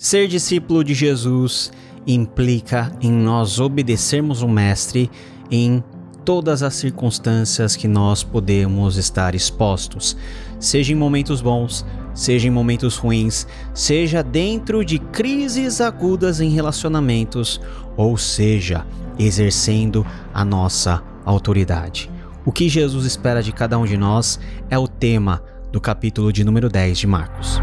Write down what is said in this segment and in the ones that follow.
Ser discípulo de Jesus implica em nós obedecermos o Mestre em todas as circunstâncias que nós podemos estar expostos, seja em momentos bons, seja em momentos ruins, seja dentro de crises agudas em relacionamentos, ou seja, exercendo a nossa autoridade. O que Jesus espera de cada um de nós é o tema do capítulo de número 10 de Marcos.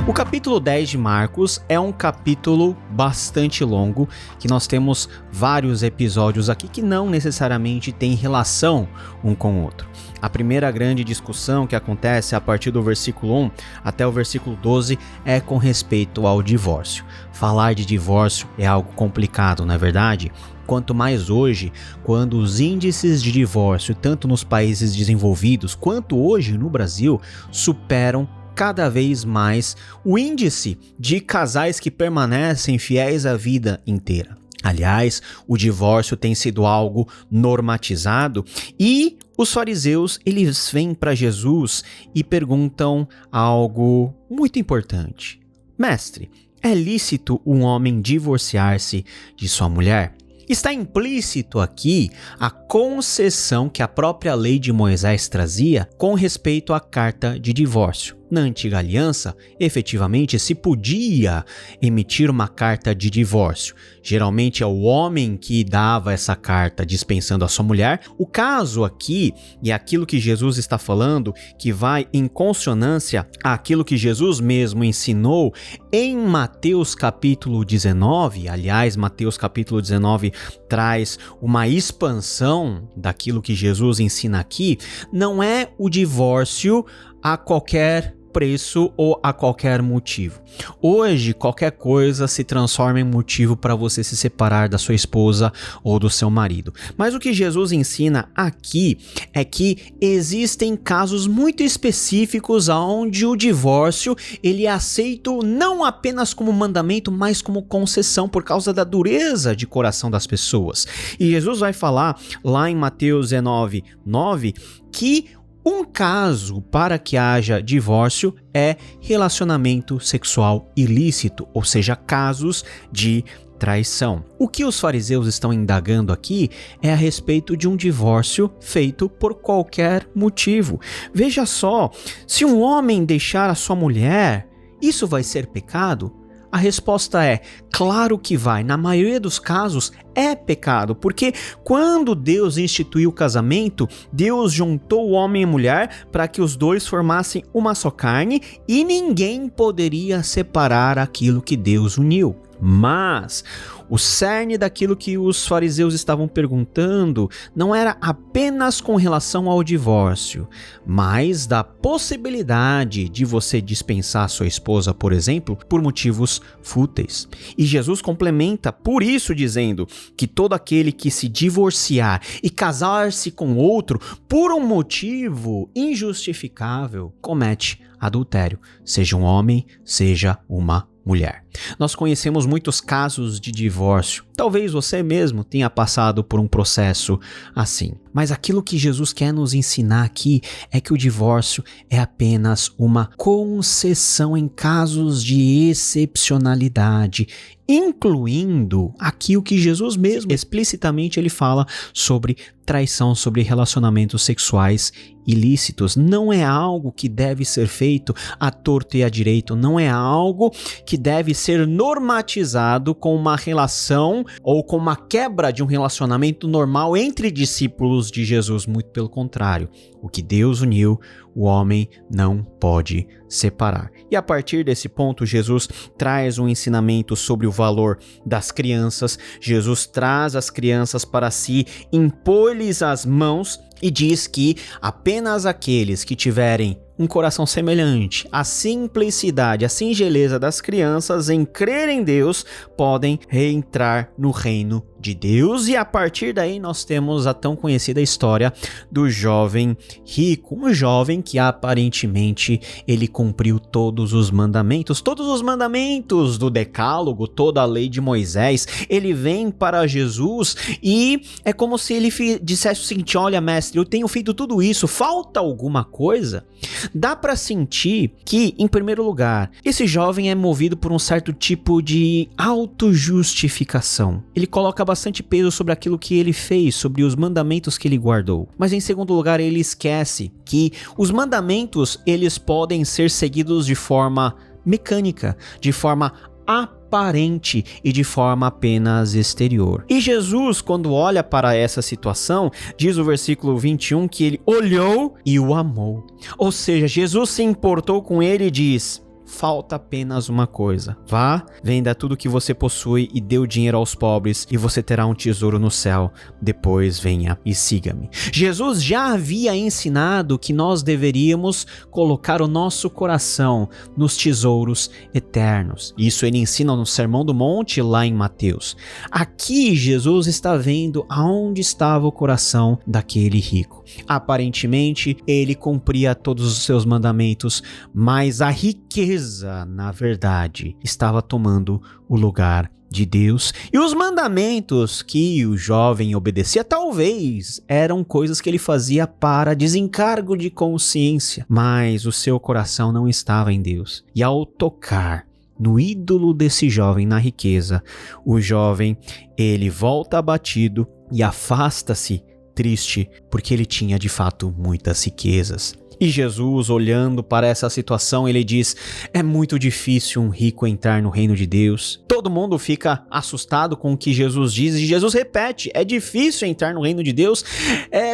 O capítulo 10 de Marcos é um capítulo bastante longo, que nós temos vários episódios aqui que não necessariamente têm relação um com o outro. A primeira grande discussão que acontece a partir do versículo 1 até o versículo 12 é com respeito ao divórcio. Falar de divórcio é algo complicado, não é verdade? Quanto mais hoje, quando os índices de divórcio, tanto nos países desenvolvidos quanto hoje no Brasil, superam cada vez mais o índice de casais que permanecem fiéis a vida inteira. Aliás, o divórcio tem sido algo normatizado e os fariseus, eles vêm para Jesus e perguntam algo muito importante. Mestre, é lícito um homem divorciar-se de sua mulher? Está implícito aqui a concessão que a própria lei de Moisés trazia com respeito à carta de divórcio. Na antiga aliança, efetivamente se podia emitir uma carta de divórcio. Geralmente é o homem que dava essa carta dispensando a sua mulher. O caso aqui, e aquilo que Jesus está falando, que vai em consonância àquilo que Jesus mesmo ensinou em Mateus capítulo 19. Aliás, Mateus capítulo 19 traz uma expansão daquilo que Jesus ensina aqui. Não é o divórcio a qualquer preço ou a qualquer motivo. Hoje, qualquer coisa se transforma em motivo para você se separar da sua esposa ou do seu marido. Mas o que Jesus ensina aqui é que existem casos muito específicos onde o divórcio ele é aceito não apenas como mandamento, mas como concessão por causa da dureza de coração das pessoas. E Jesus vai falar lá em Mateus 19:9 que um caso para que haja divórcio é relacionamento sexual ilícito, ou seja, casos de traição. O que os fariseus estão indagando aqui é a respeito de um divórcio feito por qualquer motivo. Veja só, se um homem deixar a sua mulher, isso vai ser pecado? A resposta é, claro que vai. Na maioria dos casos é pecado, porque quando Deus instituiu o casamento, Deus juntou o homem e a mulher para que os dois formassem uma só carne e ninguém poderia separar aquilo que Deus uniu. Mas o cerne daquilo que os fariseus estavam perguntando não era apenas com relação ao divórcio, mas da possibilidade de você dispensar sua esposa, por exemplo, por motivos fúteis. E Jesus complementa por isso dizendo que todo aquele que se divorciar e casar-se com outro por um motivo injustificável comete adultério, seja um homem, seja uma mulher. Nós conhecemos muitos casos de divórcio. Talvez você mesmo tenha passado por um processo assim. Mas aquilo que Jesus quer nos ensinar aqui é que o divórcio é apenas uma concessão em casos de excepcionalidade, incluindo aqui o que Jesus mesmo explicitamente ele fala sobre traição, sobre relacionamentos sexuais ilícitos. Não é algo que deve ser feito à torto e à direito, não é algo que deve ser normatizado com uma relação ou com uma quebra de um relacionamento normal entre discípulos de Jesus, muito pelo contrário. O que Deus uniu, o homem não pode separar. E a partir desse ponto, Jesus traz um ensinamento sobre o valor das crianças. Jesus traz as crianças para si, impõe-lhes as mãos e diz que apenas aqueles que tiverem um coração semelhante à simplicidade, à singeleza das crianças em crer em Deus, podem reentrar no reino de Deus, e a partir daí nós temos a tão conhecida história do jovem rico, um jovem que aparentemente ele cumpriu todos os mandamentos do decálogo, toda a lei de Moisés. Ele vem para Jesus e é como se ele dissesse o seguinte: olha, mestre, eu tenho feito tudo isso, falta alguma coisa? Dá para sentir que, em primeiro lugar, esse jovem é movido por um certo tipo de autojustificação. Ele coloca bastante peso sobre aquilo que ele fez, sobre os mandamentos que ele guardou. Mas em segundo lugar, ele esquece que os mandamentos, eles podem ser seguidos de forma mecânica, de forma aparente e de forma apenas exterior. E Jesus, quando olha para essa situação, diz o versículo 21 que ele olhou e o amou. Ou seja, Jesus se importou com ele e diz: falta apenas uma coisa. Vá, venda tudo que você possui e dê o dinheiro aos pobres e você terá um tesouro no céu. Depois venha e siga-me. Jesus já havia ensinado que nós deveríamos colocar o nosso coração nos tesouros eternos. Isso ele ensina no Sermão do Monte, lá em Mateus. Aqui Jesus está vendo aonde estava o coração daquele rico. Aparentemente, ele cumpria todos os seus mandamentos, mas a riqueza, na verdade, estava tomando o lugar de Deus. E os mandamentos que o jovem obedecia, talvez eram coisas que ele fazia para desencargo de consciência, mas o seu coração não estava em Deus. E ao tocar no ídolo desse jovem, na riqueza, o jovem, ele volta abatido e afasta-se triste, porque ele tinha de fato muitas riquezas. E Jesus, olhando para essa situação, ele diz: é muito difícil um rico entrar no reino de Deus. Todo mundo fica assustado com o que Jesus diz, e Jesus repete: é difícil entrar no reino de Deus,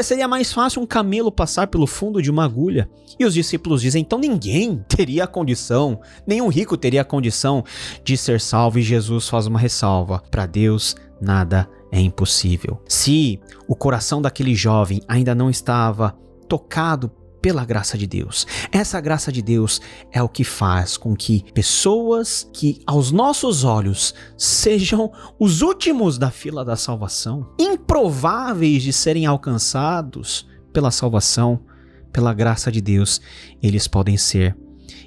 seria mais fácil um camelo passar pelo fundo de uma agulha. E os discípulos dizem: então ninguém teria a condição, nenhum rico teria a condição de ser salvo. E Jesus faz uma ressalva: para Deus nada é impossível. Se o coração daquele jovem ainda não estava tocado pela graça de Deus, essa graça de Deus é o que faz com que pessoas que aos nossos olhos sejam os últimos da fila da salvação, improváveis de serem alcançados pela salvação, pela graça de Deus, eles podem ser.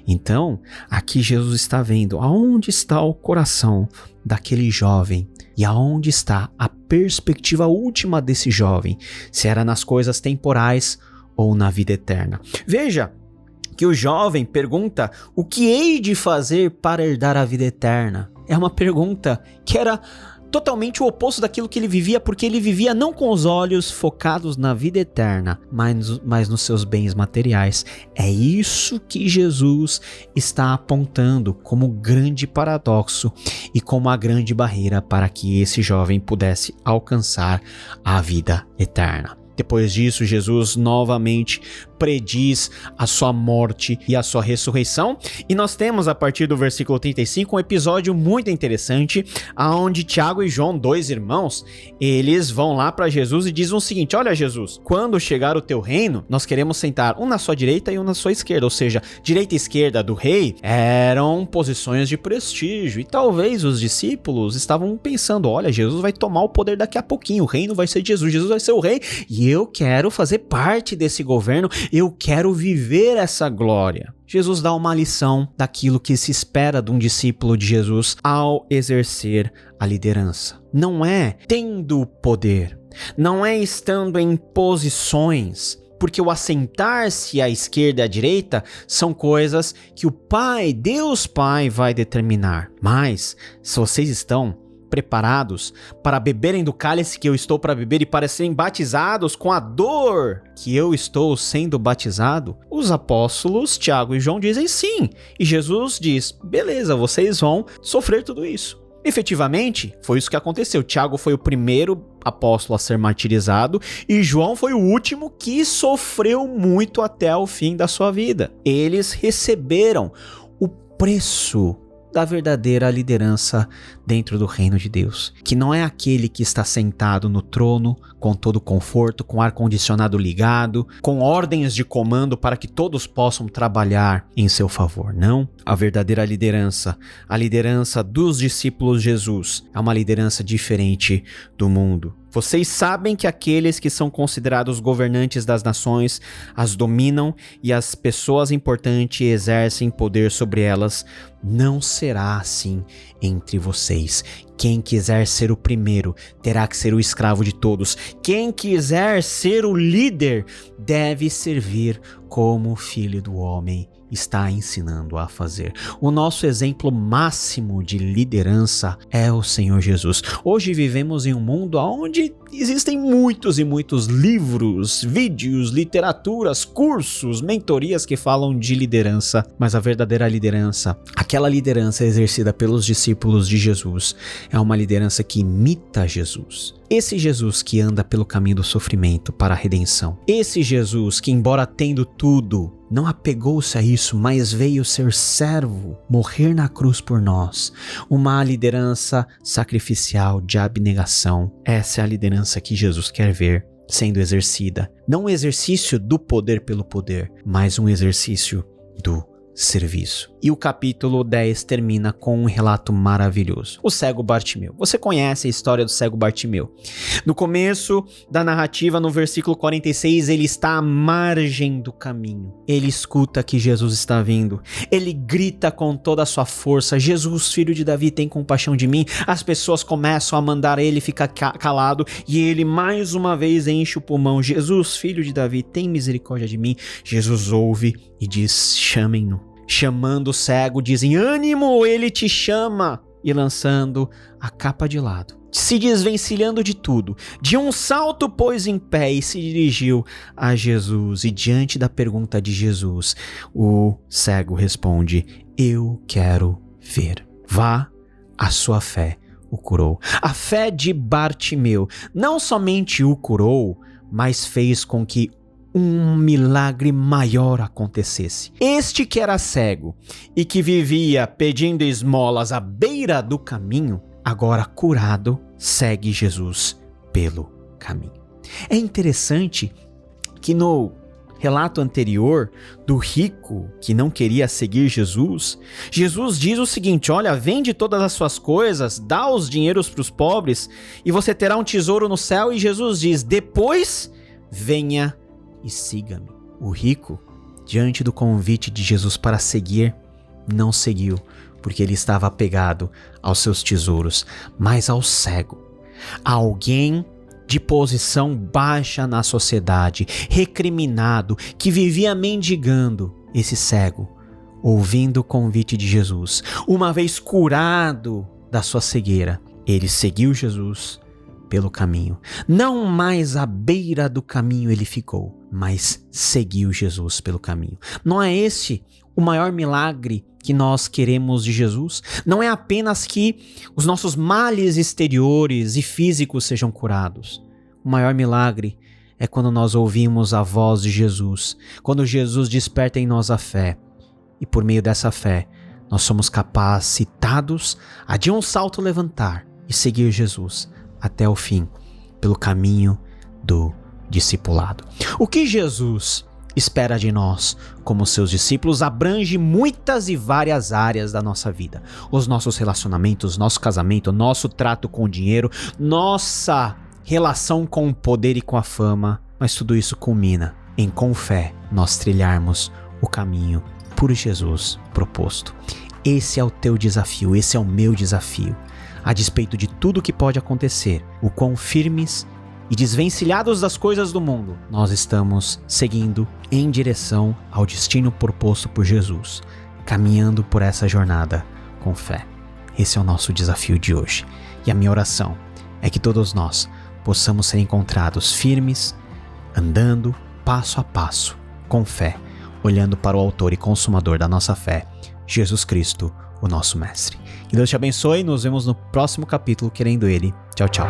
Então, aqui Jesus está vendo aonde está o coração daquele jovem e aonde está a perspectiva última desse jovem, se era nas coisas temporais ou na vida eterna. Veja que o jovem pergunta: o que hei de fazer para herdar a vida eterna? É uma pergunta que era totalmente o oposto daquilo que ele vivia, porque ele vivia não com os olhos focados na vida eterna, mas nos seus bens materiais. É isso que Jesus está apontando como grande paradoxo e como a grande barreira para que esse jovem pudesse alcançar a vida eterna. Depois disso, Jesus novamente prediz a sua morte e a sua ressurreição, e nós temos a partir do versículo 35 um episódio muito interessante, onde Tiago e João, dois irmãos, eles vão lá para Jesus e dizem o seguinte: olha Jesus, quando chegar o teu reino, nós queremos sentar um na sua direita e um na sua esquerda. Ou seja, direita e esquerda do rei eram posições de prestígio, e talvez os discípulos estavam pensando: olha, Jesus vai tomar o poder daqui a pouquinho, o reino vai ser de Jesus, Jesus vai ser o rei, e eu quero fazer parte desse governo, eu quero viver essa glória. Jesus dá uma lição daquilo que se espera de um discípulo de Jesus ao exercer a liderança. Não é tendo poder, não é estando em posições, porque o assentar-se à esquerda e à direita são coisas que o Pai, Deus Pai, vai determinar. Mas se vocês estão preparados para beberem do cálice que eu estou para beber e para serem batizados com a dor que eu estou sendo batizado? Os apóstolos Tiago e João dizem sim, e Jesus diz: beleza, vocês vão sofrer tudo isso. Efetivamente, foi isso que aconteceu. Tiago foi o primeiro apóstolo a ser martirizado e João foi o último que sofreu muito até o fim da sua vida. Eles receberam o preço da verdadeira liderança dentro do reino de Deus, que não é aquele que está sentado no trono com todo conforto, com ar-condicionado ligado, com ordens de comando para que todos possam trabalhar em seu favor. Não, a verdadeira liderança, a liderança dos discípulos de Jesus, é uma liderança diferente do mundo. Vocês sabem que aqueles que são considerados governantes das nações as dominam e as pessoas importantes exercem poder sobre elas. Não será assim entre vocês. Quem quiser ser o primeiro terá que ser o escravo de todos. Quem quiser ser o líder deve servir como o Filho do Homem está ensinando a fazer. O nosso exemplo máximo de liderança é o Senhor Jesus. Hoje vivemos em um mundo onde existem muitos e muitos livros, vídeos, literaturas, cursos, mentorias que falam de liderança, mas a verdadeira liderança, aquela liderança exercida pelos discípulos de Jesus, é uma liderança que imita Jesus. Esse Jesus que anda pelo caminho do sofrimento para a redenção. Esse Jesus que, embora tendo tudo, não apegou-se a isso, mas veio ser servo, morrer na cruz por nós. Uma liderança sacrificial de abnegação. Essa é a liderança que Jesus quer ver sendo exercida. Não um exercício do poder pelo poder, mas um exercício do serviço. E o capítulo 10 termina com um relato maravilhoso. O cego Bartimeu. Você conhece a história do cego Bartimeu. No começo da narrativa, no versículo 46, ele está à margem do caminho. Ele escuta que Jesus está vindo. Ele grita com toda a sua força: Jesus, filho de Davi, tem compaixão de mim. As pessoas começam a mandar ele ficar calado e ele mais uma vez enche o pulmão: Jesus, filho de Davi, tem misericórdia de mim. Jesus ouve e diz: chamem-no. Chamando o cego, dizem: ânimo, ele te chama. E lançando a capa de lado, se desvencilhando de tudo, de um salto pôs em pé e se dirigiu a Jesus. E diante da pergunta de Jesus, o cego responde: eu quero ver. Vá, a sua fé o curou. A fé de Bartimeu não somente o curou, mas fez com que um milagre maior acontecesse. Este que era cego e que vivia pedindo esmolas à beira do caminho, agora curado, segue Jesus pelo caminho. É interessante que no relato anterior do rico que não queria seguir Jesus, Jesus diz o seguinte: olha, vende todas as suas coisas, dá os dinheiros para os pobres e você terá um tesouro no céu. E Jesus diz: depois venha e siga-me. O rico, diante do convite de Jesus para seguir, não seguiu, porque ele estava apegado aos seus tesouros, mas ao cego, alguém de posição baixa na sociedade, recriminado, que vivia mendigando. Esse cego, ouvindo o convite de Jesus, uma vez curado da sua cegueira, ele seguiu Jesus pelo caminho. Não mais à beira do caminho ele ficou, mas seguiu Jesus pelo caminho. Não é esse o maior milagre que nós queremos de Jesus? Não é apenas que os nossos males exteriores e físicos sejam curados. O maior milagre é quando nós ouvimos a voz de Jesus, quando Jesus desperta em nós a fé, e por meio dessa fé nós somos capacitados a de um salto levantar e seguir Jesus até o fim, pelo caminho do discipulado. O que Jesus espera de nós como seus discípulos abrange muitas e várias áreas da nossa vida. Os nossos relacionamentos, nosso casamento, nosso trato com o dinheiro, nossa relação com o poder e com a fama, mas tudo isso culmina em, com fé, nós trilharmos o caminho por Jesus proposto. Esse é o teu desafio, esse é o meu desafio. A despeito de tudo que pode acontecer, o quão firmes e desvencilhados das coisas do mundo, nós estamos seguindo em direção ao destino proposto por Jesus, caminhando por essa jornada com fé. Esse é o nosso desafio de hoje. E a minha oração é que todos nós possamos ser encontrados firmes, andando passo a passo, com fé, olhando para o autor e consumador da nossa fé, Jesus Cristo, o nosso Mestre. Que Deus te abençoe e nos vemos no próximo capítulo, querendo Ele. Tchau, tchau.